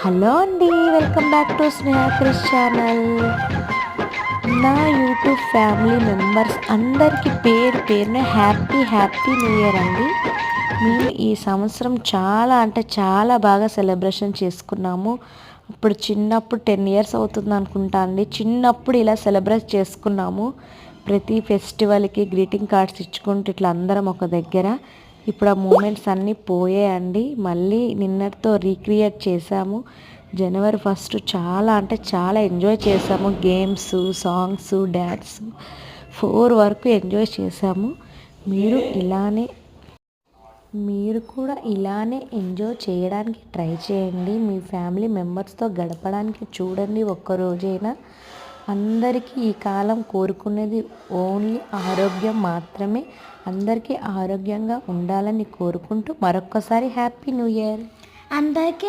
Hello అండి, welcome back to Sneha Krish channel. నా YouTube family members అందరికీ పేరు పేరున హ్యాపీ హ్యాపీ న్యూ ఇయర్ అండి. మేము ఈ సంవత్సరం చాలా బాగా సెలబ్రేషన్ చేసుకున్నాము. చిన్నప్పుడు 10 ఇయర్స్ అవుతుంది అనుకుంటా అండి, చిన్నప్పుడు ఇలా సెలబ్రేట్ చేసుకున్నాము. ప్రతి ఫెస్టివల్కి గ్రీటింగ్ కార్డ్స్ ఇచ్చుకుంటూ ఇట్లా అందరం ఒక దగ్గర. ఇప్పుడు ఆ మూమెంట్స్ అన్నీ పోయాయండి. మళ్ళీ నిన్నటితో రీక్రియేట్ చేశాము. జనవరి 1 చాలా ఎంజాయ్ చేసాము. గేమ్స్, సాంగ్స్, డ్యాన్స్ 4 వరకు ఎంజాయ్ చేసాము. మీరు కూడా ఇలానే ఎంజాయ్ చేయడానికి ట్రై చేయండి. మీ ఫ్యామిలీ మెంబర్స్తో గడపడానికి చూడండి ఒక్కరోజైనా. అందరికీ ఈ కాలం కోరుకునేది ఓన్లీ ఆరోగ్యం మాత్రమే. అందరికీ ఆరోగ్యంగా ఉండాలని కోరుకుంటూ మరొక్కసారి హ్యాపీ న్యూ ఇయర్ అందరికీ.